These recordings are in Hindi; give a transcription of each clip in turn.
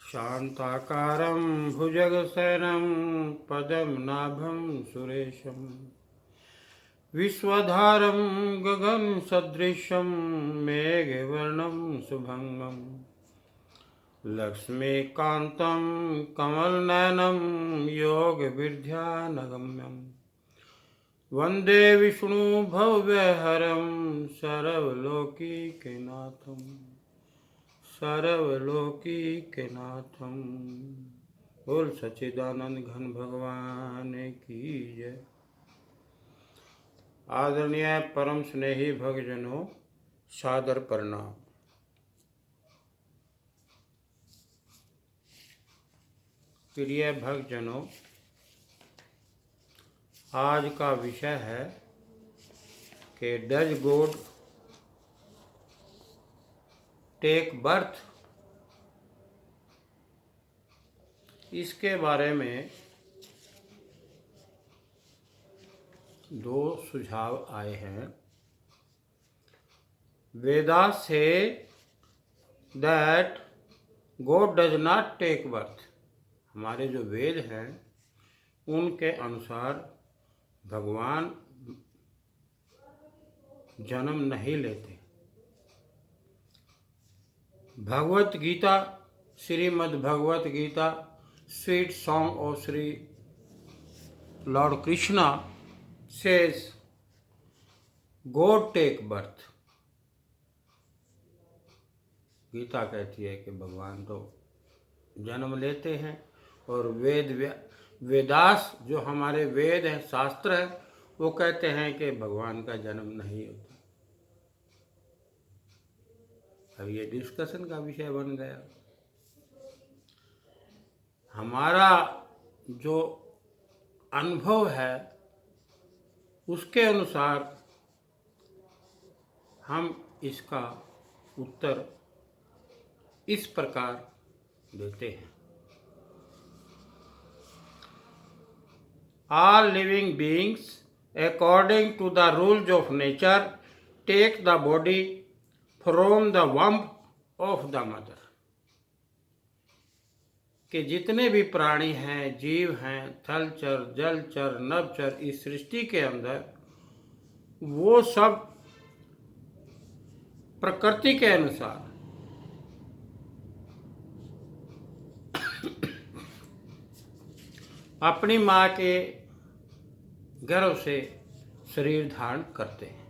शान्ताकारं भुजगशयनं पदं नाभं सुरेशं विश्वधारं गगनसदृशं मेघवर्णं शुभङ्गं लक्ष्मीकान्तं कमलनयनं योगविद्यानगम्यं वन्दे विष्णुभव्यहरं सर्वलोकीकेनाथं बोल सच्चिदानंद घन भगवान की जय। आदरणीय परम स्नेही भक्तजनों, सादर प्रणाम। प्रिय भक्तजनों, आज का विषय है कि डज गॉड टेक बर्थ। इसके बारे में दो सुझाव आए हैं। वेदास से that God does not take birth. हमारे जो वेद हैं उनके अनुसार भगवान जन्म नहीं लेते। Bhagavad Gita, Shrimad Bhagavad Gita, sweet song of Shri lord Krishna says God take birth. Gita कहती है कि भगवान तो जन्म लेते हैं, और वेदास जो हमारे वेद हैं, शास्त्र हैं, वो कहते हैं कि भगवान का जन्म नहीं होता। अब ये डिस्कशन का विषय बन गया। हमारा जो अनुभव है उसके अनुसार हम इसका उत्तर इस प्रकार देते हैं। All living beings, according to the rules of nature, take the body from the womb of the mother। कि जितने भी प्राणी हैं, जीव हैं, थलचर, जलचर, नभचर, इस सृष्टि के अंदर, वो सब प्रकृति के अनुसार अपनी माँ के गर्भ से शरीर धारण करते हैं।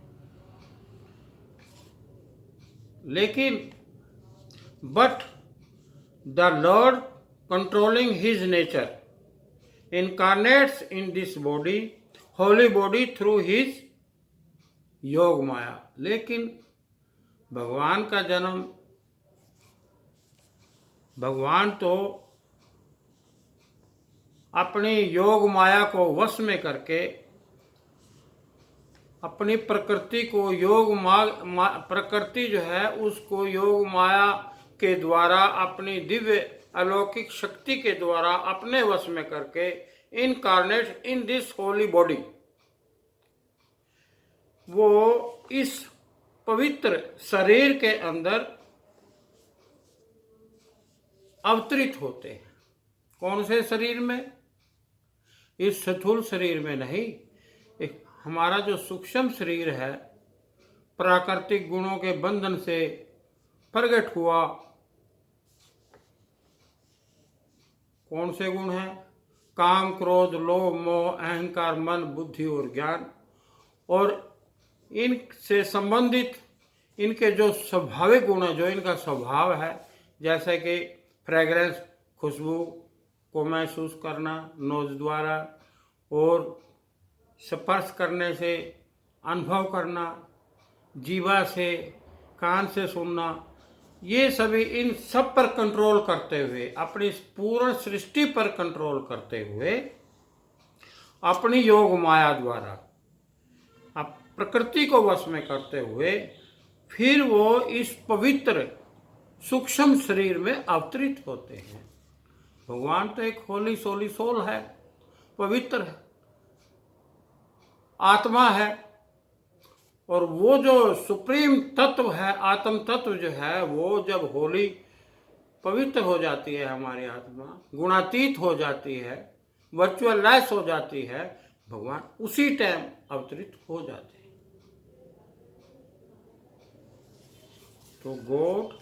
लेकिन but the Lord controlling his nature incarnate's in this body, Holi body, through his योग माया। लेकिन भगवान का जन्म, भगवान तो अपनी योग माया को वश में करके अपनी प्रकृति को प्रकृति जो है उसको योग माया के द्वारा, अपनी दिव्य अलौकिक शक्ति के द्वारा अपने वश में करके incarnate in this Holi body, वो इस पवित्र शरीर के अंदर अवतरित होते हैं। कौन से शरीर में? इस स्थूल शरीर में नहीं। एक हमारा जो सूक्ष्म शरीर है, प्राकृतिक गुणों के बंधन से प्रकट हुआ। कौन से गुण हैं? काम, क्रोध, लोभ, मोह, अहंकार, मन, बुद्धि और ज्ञान। और इनसे संबंधित इनके जो स्वाभाविक गुण हैं, जो इनका स्वभाव है, जैसे कि फ्रेग्रेंस, खुशबू को महसूस करना नोज द्वारा, और स्पर्श करने से अनुभव करना, जीवा से, कान से सुनना, ये सभी इन सब पर कंट्रोल करते हुए, अपनी पूर्ण सृष्टि पर कंट्रोल करते हुए, अपनी योग माया द्वारा अब प्रकृति को वश में करते हुए, फिर वो इस पवित्र सूक्ष्म शरीर में अवतरित होते हैं। भगवान तो एक होली सोली सोल है, पवित्र है, आत्मा है। और वो जो सुप्रीम तत्व है, आत्म तत्व जो है, वो जब होली पवित्र हो जाती है हमारी आत्मा, गुणातीत हो जाती है, वर्चुअलाइज हो जाती है, भगवान उसी टाइम अवतरित हो जाते हैं। तो गॉड,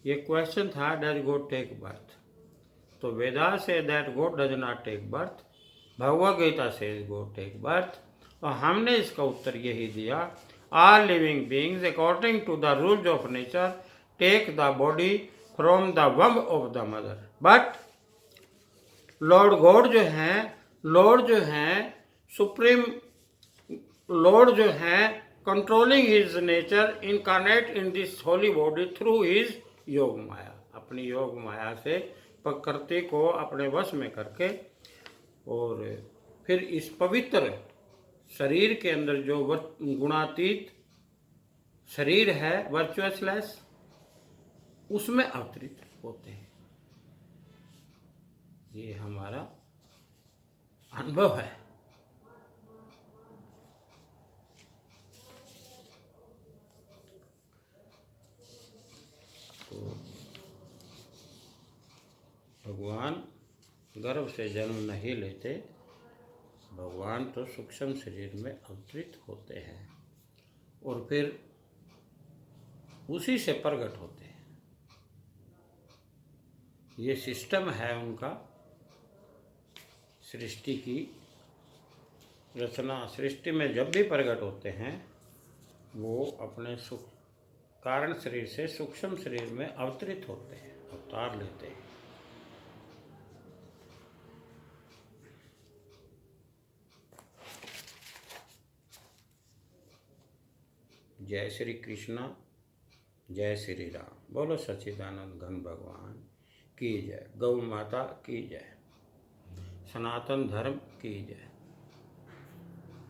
ये क्वेश्चन था, डज गॉड टेक बर्थ? तो वेदा से that God does not take birth, Bhagavad Gita से गॉड टेक बर्थ, और हमने इसका उत्तर यही दिया, all living beings according to the rules of nature take the body from the womb of the mother, but Lord God जो हैं, लॉर्ड जो हैं, सुप्रीम लॉर्ड जो हैं, controlling his nature incarnate in this Holi body through his योग माया, अपनी योग माया से प्रकृति को अपने वश में करके, और फिर इस पवित्र शरीर के अंदर जो गुणातीत शरीर है, वर्चुअसलेस, उसमें अवतरित होते हैं। ये हमारा अनुभव है। तो भगवान गर्भ से जन्म नहीं लेते, भगवान तो सूक्ष्म शरीर में अवतरित होते हैं और फिर उसी से प्रकट होते हैं। ये सिस्टम है उनका, सृष्टि की रचना। सृष्टि में जब भी प्रकट होते हैं, वो अपने सुख कारण शरीर से सूक्ष्म शरीर में अवतरित होते हैं, अवतार लेते हैं। जय श्री कृष्णा, जय श्री राम। बोलो सच्चिदानंद घन भगवान की जय। गौ माता की जय। सनातन धर्म की जय।